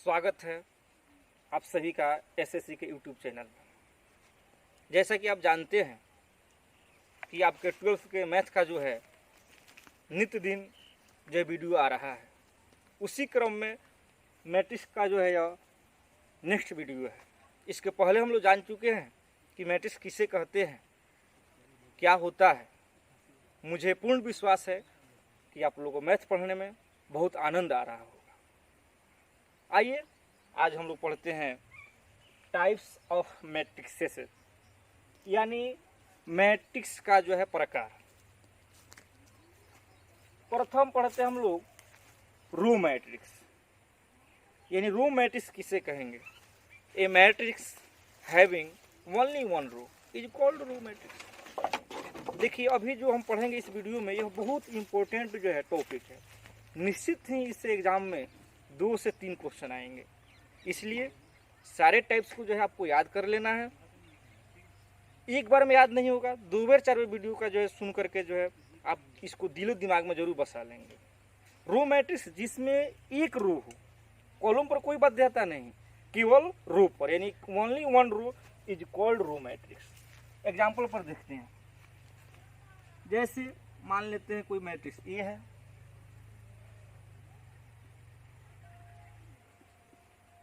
स्वागत है आप सभी का एसएससी के यूट्यूब चैनल में। जैसा कि आप जानते हैं कि आपके 12th के मैथ का जो है नित्य दिन जो वीडियो आ रहा है, उसी क्रम में मैट्रिक्स का जो है यह नेक्स्ट वीडियो है। इसके पहले हम लोग जान चुके हैं कि मैट्रिक्स किसे कहते हैं, क्या होता है। मुझे पूर्ण विश्वास है कि आप लोगों को मैथ पढ़ने में बहुत आनंद आ रहा होगा। आइए आज हम लोग पढ़ते हैं टाइप्स ऑफ मैट्रिक्सेस, यानी मैट्रिक्स का जो है प्रकार। प्रथम पढ़ते हैं हम लोग रो मैट्रिक्स, यानी रो मैट्रिक्स किसे कहेंगे। A matrix having only one row is called row matrix. देखिए अभी जो हम पढ़ेंगे इस वीडियो में, यह बहुत इंपॉर्टेंट जो है टॉपिक है। निश्चित ही इससे एग्जाम में 2 से 3 क्वेश्चन आएंगे, इसलिए सारे टाइप्स को जो है आपको याद कर लेना है। एक बार में याद नहीं होगा, 2 बार 4 बार वीडियो का जो है सुन करके जो है आप इसको दिलो दिमाग में जरूर बसा लेंगे। रो मैट्रिक्स जिसमें एक रो हो, कॉलम पर कोई बाध्यता नहीं, केवल रो पर, यानी only one row is called row matrix. Example पर देखते हैं। जैसे मान लेते हैं कोई मैट्रिक्स ए है,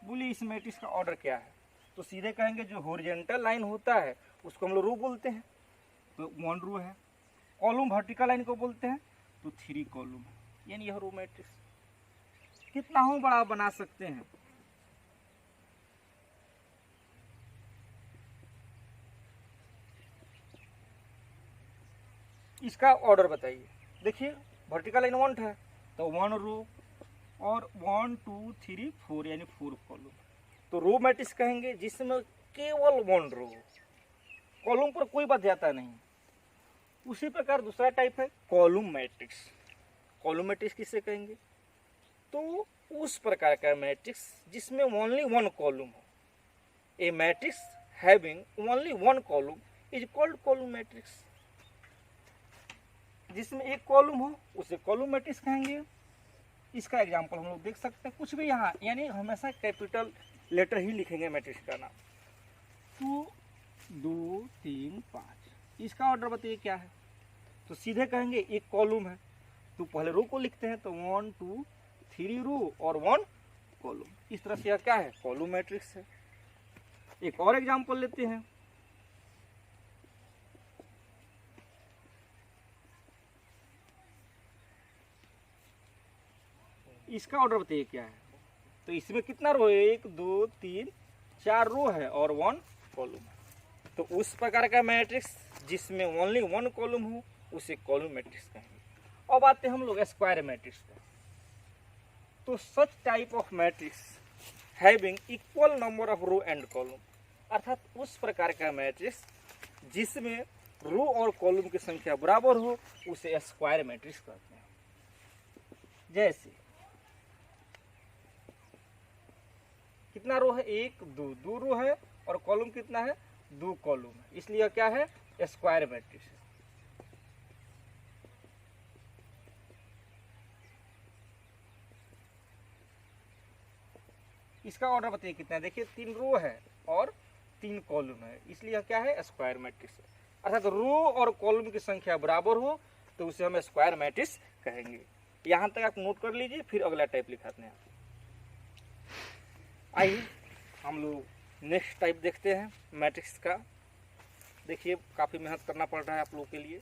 बोलिए इस मैट्रिक्स का ऑर्डर क्या है, तो सीधे कहेंगे जो हॉरिजॉन्टल लाइन होता है उसको हम लोग रो बोलते हैं, तो 1 रो है। कॉलम वर्टिकल लाइन को बोलते हैं तो 3 कॉलम है, यानी यह रो मैट्रिक्स। कितना हो बड़ा बना सकते हैं। इसका ऑर्डर बताइए। देखिए वर्टिकल लाइन 1 है तो 1 रो और 1 2 3 4 यानी 4 कॉलम, तो रो मैट्रिक्स कहेंगे जिसमें केवल 1 रो, कॉलम पर कोई बाध्यता नहीं। उसी प्रकार दूसरा टाइप है कॉलम मैट्रिक्स। कॉलम मैट्रिक्स किसे कहेंगे, तो उस प्रकार का मैट्रिक्स जिसमें ओनली 1 कॉलम हो। A matrix having only 1 column is called column matrix. जिसमें एक कॉलम हो उसे कॉलम मैट्रिक्स कहेंगे। इसका एग्जाम्पल हम लोग देख सकते हैं, कुछ भी यहाँ, यानी हमेशा कैपिटल लेटर ही लिखेंगे मैट्रिक्स का नाम। 2 2 3 5। इसका ऑर्डर बताइए क्या है, तो सीधे कहेंगे एक कॉलम है तो पहले रो को लिखते हैं, तो 1 2 3 रो और 1 कॉलम। इस तरह से यह क्या है, कॉलम मैट्रिक्स है। एक और एग्जाम्पल लेते हैं। इसका ऑर्डर बताइए क्या है, तो इसमें कितना रो है, 1 2 3 4 रो है और 1 कॉलम है। तो उस प्रकार का मैट्रिक्स जिसमें ओनली 1 कॉलम हो उसे कॉलम मैट्रिक्स कहेंगे। अब आते हैं हम लोग स्क्वायर मैट्रिक्स पर। तो such type of matrix having equal number of row and column, अर्थात उस प्रकार का मैट्रिक्स जिसमें रो और कॉलम की संख्या बराबर हो उसे स्क्वायर मैट्रिक्स कहते हैं। जैसे कितना रो है, 1 2 रो है और कॉलम कितना है, 2 कॉलम है, इसलिए क्या है, स्क्वायर मैट्रिक्स। इसका ऑर्डर बताइए कितना है, देखिए 3 रो है और 3 कॉलम है, इसलिए क्या है, स्क्वायर मैट्रिक्स। अर्थात रो और कॉलम की संख्या बराबर हो तो उसे हम स्क्वायर मैट्रिक्स कहेंगे। यहाँ तक आप नोट कर लीजिए, फिर अगला टाइप लिखाते हैं। आइए हम लोग नेक्स्ट टाइप देखते हैं मैट्रिक्स का। देखिए काफ़ी मेहनत करना पड़ रहा है आप लोगों के लिए,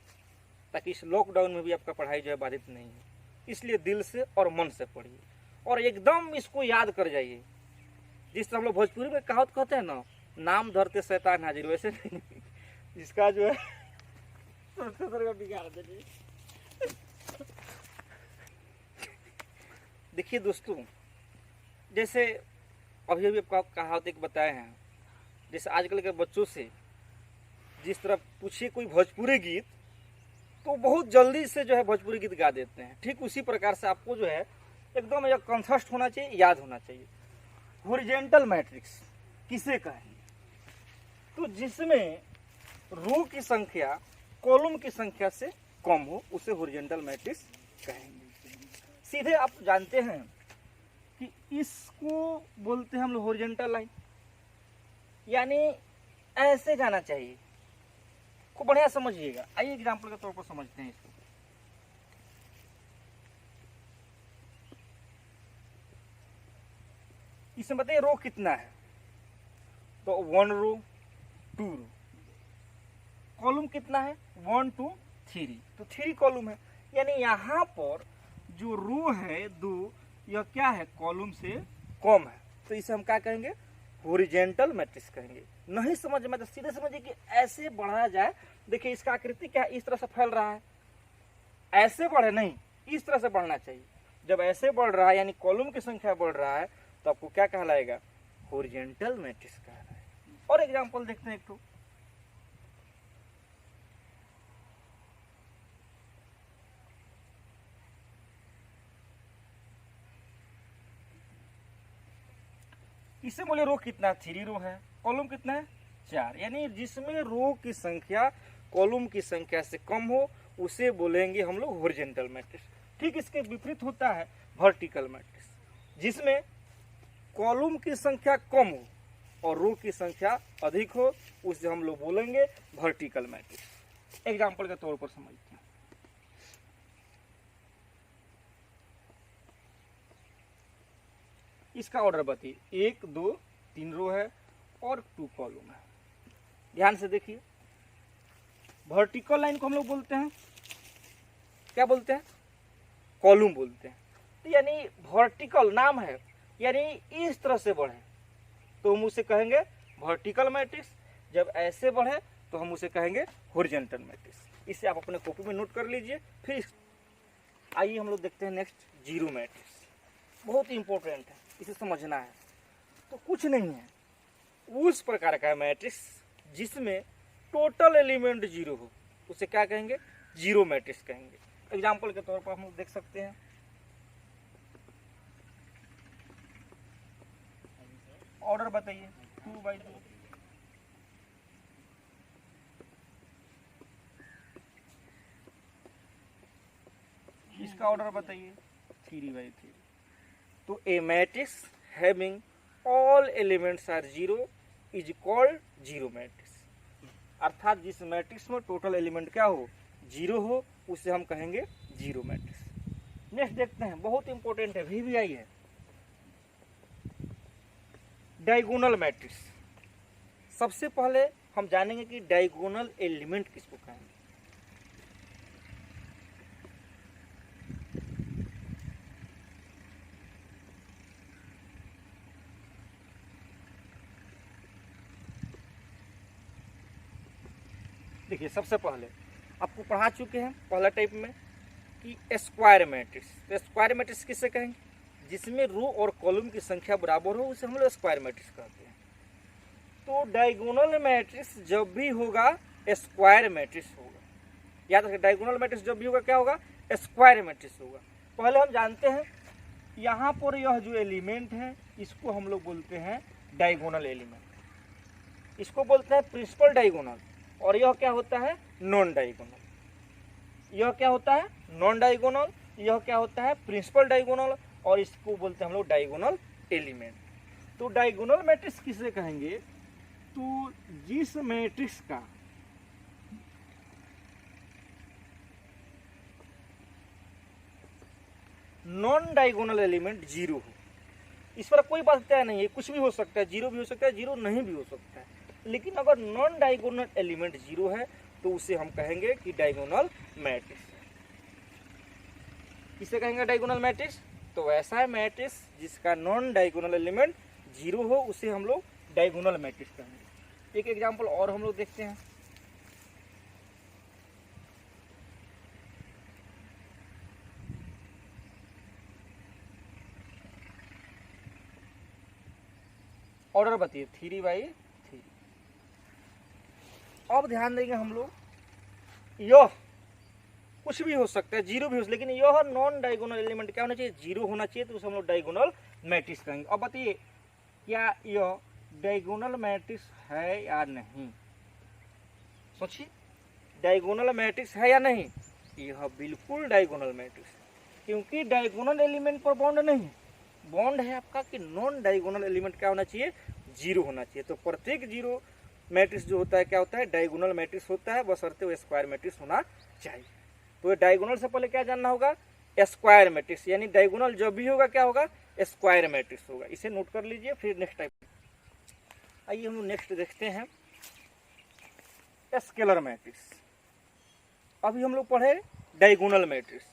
ताकि इस लॉकडाउन में भी आपका पढ़ाई जो है बाधित नहीं है, इसलिए दिल से और मन से पढ़िए और एकदम इसको याद कर जाइए। जिस तरह हम लोग भोजपुरी में कहावत कहते हैं ना, नाम धरते शैतान हाजिर, वैसे नहीं। जिसका जो है बिगाड़ दीजिए। देखिए दोस्तों, जैसे अभी आपका कहावत एक बताए हैं, जैसे आजकल के बच्चों से जिस तरह पूछिए कोई भोजपुरी गीत तो बहुत जल्दी से जो है भोजपुरी गीत गा देते हैं, ठीक उसी प्रकार से आपको जो है एकदम यह कंसस्ट होना चाहिए, याद होना चाहिए। हॉरिजॉन्टल मैट्रिक्स किसे कहेंगे, तो जिसमें रो की संख्या कॉलम की संख्या से कम हो उसे हॉरिजॉन्टल मैट्रिक्स कहेंगे। सीधे आप जानते हैं कि इसको बोलते हैं हम लोग हॉरिजॉन्टल लाइन, यानी ऐसे जाना चाहिए। को बढ़िया समझिएगा। आइए एग्जाम्पल के तौर पर समझते हैं इसको। इसमें बताइए रो कितना है, तो 1 रो 2 रो। कॉलम कितना है 1 2 3, तो 3 कॉलम है। यानी यहाँ पर जो रो है 2, यह क्या है कॉलम से कम है, तो इसे हम क्या कहेंगे हॉरिजॉन्टल मैट्रिक्स कहेंगे। नहीं समझ में तो सीधे समझिए कि ऐसे बढ़ाया जाए। देखिए इसका आकृति क्या है, इस तरह से फैल रहा है, ऐसे बढ़े नहीं, इस तरह से बढ़ना चाहिए। जब ऐसे बढ़ रहा है यानी कॉलम की संख्या बढ़ रहा है, तो आपको क्या कहलाएगा हॉरिजॉन्टल मैट्रिक्स कहलाएगा। और एग्जांपल देखते हैं एक तो, इसे बोले रो कितना 3 रो है, कॉलम कितना है 4, यानी जिसमें रो की संख्या कॉलम की संख्या से कम हो उसे बोलेंगे हम लोग हॉरिजॉन्टल मैट्रिक्स। ठीक इसके विपरीत होता है वर्टिकल मैट्रिक्स, जिसमें कॉलम की संख्या कम हो और रो की संख्या अधिक हो, उसे हम लोग बोलेंगे वर्टिकल मैट्रिक्स। एग्जाम्पल के तौर पर समझते हैं। इसका ऑर्डर बताइए 1 2 3 रो है और 2 कॉलम है। ध्यान से देखिए, वर्टिकल लाइन को हम लोग बोलते हैं क्या बोलते हैं कॉलम बोलते हैं। तो यानी वर्टिकल नाम है, यानी इस तरह से बढ़े तो हम उसे कहेंगे वर्टिकल मैट्रिक्स, जब ऐसे बढ़े तो हम उसे कहेंगे हॉरिजॉन्टल मैट्रिक्स। इसे आप अपने कॉपी में नोट कर लीजिए। फिर आइए हम लोग देखते हैं नेक्स्ट जीरो मैट्रिक्स। बहुत ही इंपॉर्टेंट है, इसे समझना है। तो कुछ नहीं है उस प्रकार का मैट्रिक्स जिसमें टोटल एलिमेंट जीरो हो, उसे क्या कहेंगे जीरो मैट्रिक्स कहेंगे। एग्जाम्पल के तौर पर हम लोग देख सकते हैं, ऑर्डर बताइए 2/2, इसका ऑर्डर बताइए 3/3। तो a matrix having all elements are zero is called zero matrix. अर्थात जिस मैट्रिक्स में टोटल एलिमेंट क्या हो जीरो हो उसे हम कहेंगे जीरो मैट्रिक्स। नेक्स्ट देखते हैं, बहुत इंपॉर्टेंट है, VBI है, डायगोनल मैट्रिक्स। सबसे पहले हम जानेंगे कि डायगोनल एलिमेंट किसको कहेंगे। देखिए सबसे पहले आपको पढ़ा चुके हैं पहला टाइप में कि स्क्वायर मैट्रिक्स। तो स्क्वायर मैट्रिक्स किससे कहेंगे, जिसमें रो और कॉलम की संख्या बराबर हो उसे हम लोग स्क्वायर मैट्रिक्स कहते हैं। तो डायगोनल मैट्रिक्स जब भी होगा स्क्वायर मैट्रिक्स होगा। याद रखिए डायगोनल मैट्रिक्स जब भी होगा क्या होगा स्क्वायर मैट्रिक्स होगा। पहले हम जानते हैं यहाँ पर यह जो एलिमेंट है इसको हम लोग बोलते हैं डायगोनल एलिमेंट, इसको बोलते हैं प्रिंसिपल डायगोनल, और यह क्या होता है नॉन डायगोनल। यह क्या होता है नॉन डायगोनल, यह क्या होता है प्रिंसिपल डायगोनल, और इसको बोलते हैं हम लोग डायगोनल एलिमेंट। तो डायगोनल मैट्रिक्स किसे कहेंगे, तो जिस मैट्रिक्स का नॉन डायगोनल एलिमेंट जीरो हो। इस पर कोई बात तय नहीं है, कुछ भी हो सकता है, जीरो भी हो सकता है, जीरो नहीं भी हो सकता है। लेकिन अगर नॉन डायगोनल एलिमेंट जीरो है तो उसे हम कहेंगे कि डायगोनल मैट्रिक्स। किसे कहेंगे डायगोनल मैट्रिक्स, तो वैसा है मैट्रिक्स जिसका नॉन डायगोनल एलिमेंट जीरो हो उसे हम लोग डायगोनल मैट्रिक्स कहेंगे। एक एग्जांपल और हम लोग देखते हैं, ऑर्डर बताइए 3/3। अब ध्यान देंगे हम लोग, यह कुछ भी हो सकता है, जीरो भी हो सकता है, लेकिन यह नॉन डायगोनल एलिमेंट क्या होना चाहिए जीरो होना चाहिए, तो उसे हम लोग डायगोनल मैट्रिक्स कहेंगे। अब बताइए क्या यह डायगोनल मैट्रिक्स है या नहीं, सोचिए डायगोनल मैट्रिक्स है या नहीं। यह बिल्कुल डायगोनल मैट्रिक्स, क्योंकि डायगोनल एलिमेंट पर बॉन्ड नहीं, बॉन्ड है आपका कि नॉन डायगोनल एलिमेंट क्या होना चाहिए, जीरो होना चाहिए। तो प्रत्येक जीरो मैट्रिक्स जो होता है क्या होता है, डायगोनल मैट्रिक्स होता है, बशर्ते वो स्क्वायर मैट्रिक्स होना चाहिए। तो डायगोनल से पहले क्या जानना होगा, स्क्वायर मैट्रिक्स, यानी डायगोनल जब भी होगा क्या होगा, स्क्वायर मैट्रिक्स होगा। इसे नोट कर लीजिए। फिर नेक्स्ट टाइप, आइए हम नेक्स्ट देखते हैं स्केलर मैट्रिक्स। अभी हम लोग पढ़े डायगोनल मैट्रिक्स,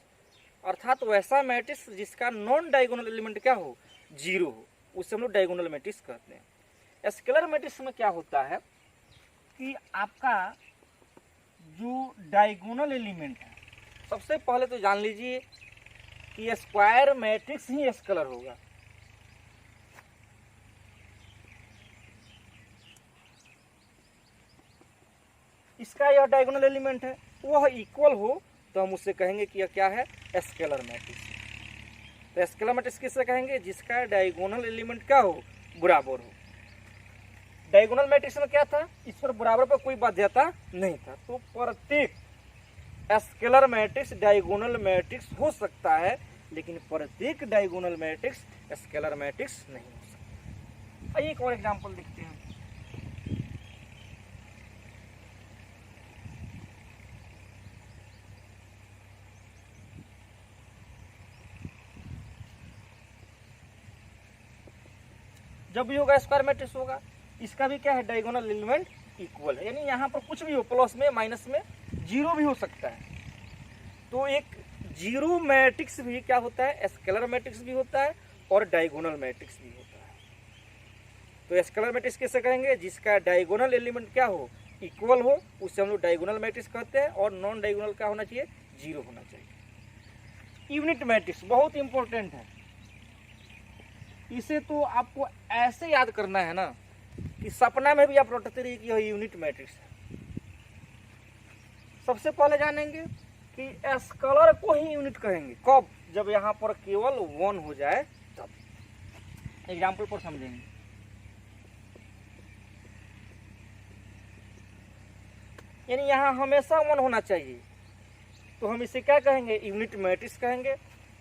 अर्थात वैसा मैट्रिक्स जिसका नॉन डायगोनल एलिमेंट क्या हो, जीरो हो, उससे हम लोग डायगोनल मैट्रिक्स कहते हैं। स्केलर मैट्रिक्स में क्या होता है कि आपका जो डायगोनल एलिमेंट है, सबसे पहले तो जान लीजिए कि स्क्वायर मैट्रिक्स ही स्केलर होगा। इसका यह डायगोनल एलिमेंट है, वह इक्वल हो तो हम उससे कहेंगे कि यह क्या है, स्केलर मैट्रिक्स। तो स्केलर मैट्रिक्स किससे कहेंगे, जिसका डायगोनल एलिमेंट क्या हो, बराबर हो। डायगोनल मैट्रिक्स में क्या था, इस पर बराबर पर कोई बाध्यता नहीं था। तो प्रत्येक स्केलर मैट्रिक्स डायगोनल मैट्रिक्स हो सकता है, लेकिन प्रत्येक डायगोनल मैट्रिक्स स्केलर मैट्रिक्स नहीं हो सकता। आइए एक और एग्जांपल देखते हैं। जब भी होगा स्क्वायर मैट्रिक्स होगा, इसका भी क्या है, डायगोनल एलिमेंट इक्वल है, यानी यहाँ पर कुछ भी हो, प्लस में माइनस में जीरो भी हो सकता है। तो एक जीरो मैट्रिक्स भी क्या होता है, स्केलर मैट्रिक्स भी होता है और डायगोनल मैट्रिक्स भी होता है। तो स्केलर मैट्रिक्स किसे कहेंगे, जिसका डायगोनल एलिमेंट क्या हो, इक्वल हो, उससे हम लोग डायगोनल मैट्रिक्स कहते हैं। और नॉन डायगोनल क्या होना चाहिए, जीरो होना चाहिए। यूनिट मैट्रिक्स बहुत इंपॉर्टेंट है, इसे तो आपको ऐसे याद करना है ना कि सपना में भी आप रटते रहिए कि यह यूनिट मैट्रिक्स है। सबसे पहले जानेंगे कि स्केलर को ही यूनिट कहेंगे कब, जब यहाँ पर केवल वन हो जाए तब। एग्जाम्पल पर समझेंगे। यानी यहाँ हमेशा वन होना चाहिए, तो हम इसे क्या कहेंगे, यूनिट मैट्रिक्स कहेंगे।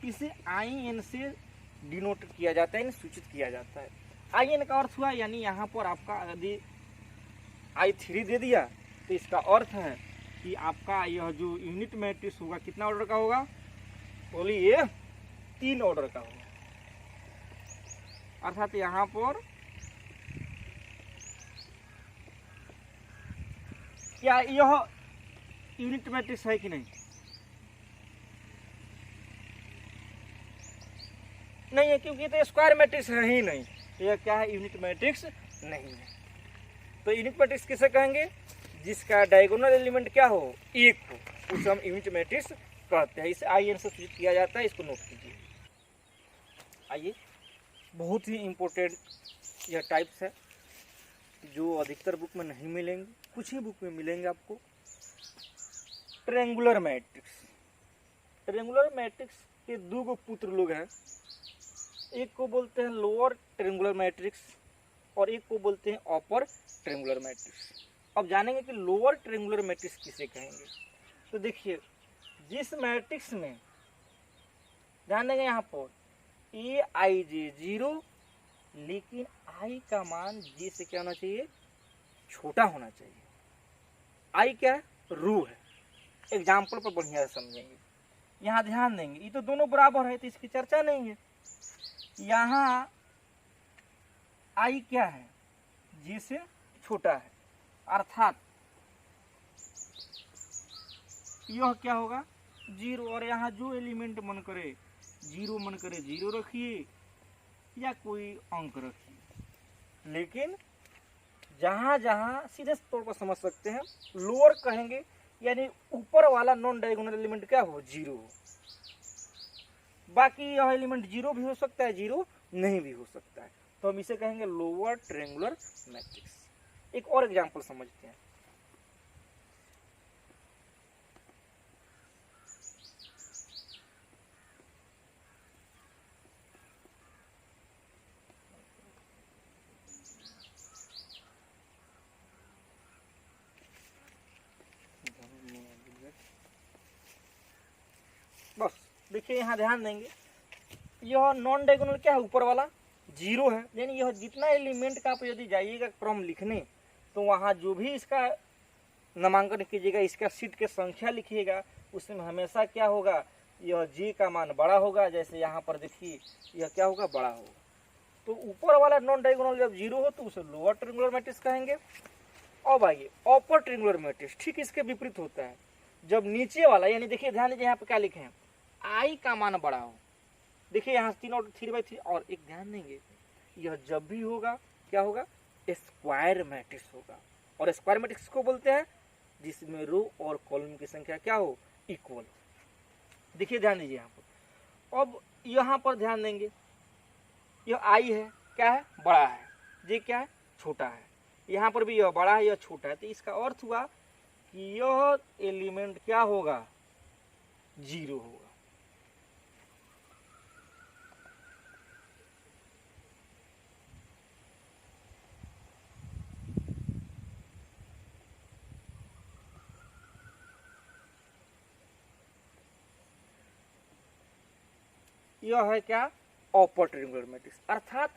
इसे IN से डिनोट किया जाता है, यानी सूचित किया जाता है। IN का अर्थ हुआ, यानी यहाँ पर आपका यदि I3 दे दिया तो इसका अर्थ है कि आपका यह जो यूनिट मैट्रिक्स होगा कितना ऑर्डर का होगा, बोलिए 3 ऑर्डर का होगा। अर्थात यहाँ पर क्या यह यूनिट मैट्रिक्स है कि नहीं, नहीं है, क्योंकि तो स्क्वायर मैट्रिक्स है ही नहीं, तो यह क्या है, यूनिट मैट्रिक्स नहीं है। तो यूनिट मैट्रिक्स किसे कहेंगे, जिसका डायगोनल एलिमेंट क्या हो, एक हो, उसे हम यूनिट मैट्रिक्स कहते हैं। इसे IN से सूचित किया जाता है, इसको नोट कीजिए। आइए, बहुत ही इंपॉर्टेंट यह टाइप्स है जो अधिकतर बुक में नहीं मिलेंगे, कुछ ही बुक में मिलेंगे आपको। Triangular matrix. ट्रायंगुलर मैट्रिक्स के दो गो पुत्र लोग हैं, एक को बोलते हैं लोअर ट्रायंगुलर मैट्रिक्स और एक को बोलते हैं अपर ट्रायंगुलर मैट्रिक्स। अब जानेंगे कि लोअर ट्रायंगुलर मैट्रिक्स किसे कहेंगे। तो देखिए, जिस मैट्रिक्स में ध्यान देंगे यहाँ पर AIJ 0, लेकिन I का मान J से क्या होना चाहिए, छोटा होना चाहिए। I क्या है, रू है। एग्जाम्पल पर बढ़िया से समझेंगे। यहाँ ध्यान देंगे, ये तो दोनों बराबर है तो इसकी चर्चा नहीं है। यहाँ I क्या है, J से छोटा है, अर्थात यह क्या होगा, 0। और यहाँ जो एलिमेंट मन करे, 0 मन करे 0 रखिए या कोई अंक रखिए, लेकिन जहाँ जहाँ सीधे तौर पर समझ सकते हैं, लोअर कहेंगे यानी ऊपर वाला नॉन डायगोनल एलिमेंट क्या हो, 0 हो। बाकी यह एलिमेंट 0 भी हो सकता है, 0 नहीं भी हो सकता है, तो हम इसे कहेंगे लोअर ट्रायंगुलर मैट्रिक्स। एक और एग्जांपल समझते हैं। बस देखिए, यहाँ ध्यान देंगे, यह नॉन डायगोनल क्या है, ऊपर वाला जीरो है, यानी यह जितना एलिमेंट का आप यदि जाइएगा क्रम लिखने तो वहाँ जो भी इसका नामांकन कीजिएगा, इसका सीट के संख्या लिखिएगा, उसमें हमेशा क्या होगा, यह जी का मान बड़ा होगा। जैसे यहाँ पर देखिए यह क्या होगा, बड़ा होगा। तो ऊपर वाला नॉन डायगोनल जब जीरो हो तो उसे लोअर ट्रायंगुलर मैट्रिक्स कहेंगे। अब आइए अपर ट्रायंगुलर मैट्रिक्स, ठीक इसके विपरीत होता है। जब नीचे वाला, यानी देखिए ध्यान दीजिए यहाँ पे क्या लिखे हैं, आई का मान बड़ा हो। देखिए यहाँ 3 और 3/3 और एक ध्यान देंगे, यह जब भी होगा क्या होगा, स्क्वायर मैट्रिक्स होगा। और स्क्वायर मैट्रिक्स को बोलते हैं जिसमें रो और कॉलम की संख्या क्या हो, इक्वल। देखिए ध्यान दीजिए यहाँ पर। अब यहाँ पर ध्यान देंगे, यह आई है, क्या है, बड़ा है, ये क्या है, छोटा है। यहाँ पर भी यह बड़ा है, यह छोटा है। तो इसका अर्थ हुआ कि यह एलिमेंट क्या होगा, जीरो होगा। यह है क्या, अपर ट्रायंगुलर मैट्रिक्स। अर्थात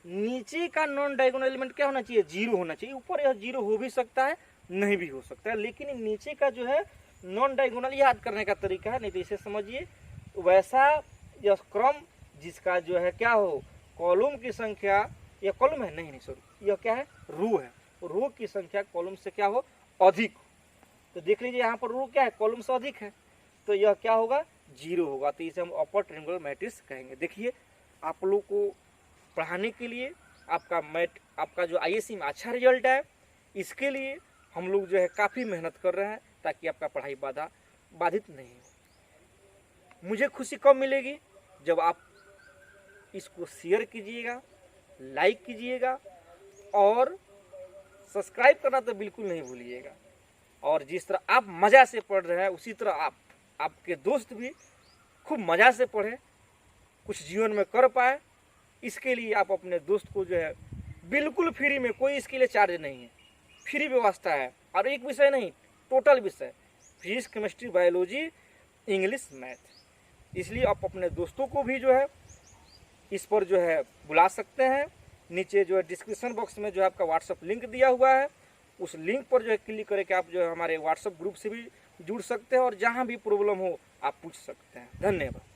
नीचे का नॉन डायगोनल एलिमेंट क्या होना चाहिए, जीरो होना चाहिए। ऊपर यह जीरो हो भी सकता है, नहीं भी हो सकता है, लेकिन नीचे का जो है नॉन डायगोनल याद करने का तरीका है, नहीं तो इसे समझिए वैसा यह क्रम जिसका जो है क्या हो, कॉलम की संख्या, यह कॉलम है, नहीं सॉरी, यह क्या है, रो है, रो की संख्या कॉलम से क्या हो, अधिक हो। तो देख लीजिए यहाँ पर रो क्या है, कॉलम से अधिक है, तो यह क्या होगा, जीरो होगा। तो इसे हम अपर ट्रायंगुलर मैट्रिक्स कहेंगे। देखिए आप लोग को पढ़ाने के लिए आपका जो आईएससी में अच्छा रिजल्ट है, इसके लिए हम लोग जो है काफ़ी मेहनत कर रहे हैं ताकि आपका पढ़ाई बाधित नहीं हो। मुझे खुशी कब मिलेगी, जब आप इसको शेयर कीजिएगा, लाइक कीजिएगा और सब्सक्राइब करना तो बिल्कुल नहीं भूलिएगा। और जिस तरह आप मज़ा से पढ़ रहे हैं उसी तरह आपके दोस्त भी खूब मज़ा से पढ़े, कुछ जीवन में कर पाए। इसके लिए आप अपने दोस्त को जो है बिल्कुल फ्री में, कोई इसके लिए चार्ज नहीं है, फ्री व्यवस्था है। और एक विषय नहीं, टोटल विषय, physics, chemistry, biology, English, math. इसलिए आप अपने दोस्तों को भी जो है इस पर जो है बुला सकते हैं। नीचे जो है डिस्क्रिप्शन बॉक्स में जो है आपका व्हाट्सअप लिंक दिया हुआ है, उस लिंक पर जो है क्लिक करके आप जो है हमारे व्हाट्सअप ग्रुप से भी जुड़ सकते हैं और जहाँ भी प्रॉब्लम हो आप पूछ सकते हैं। धन्यवाद।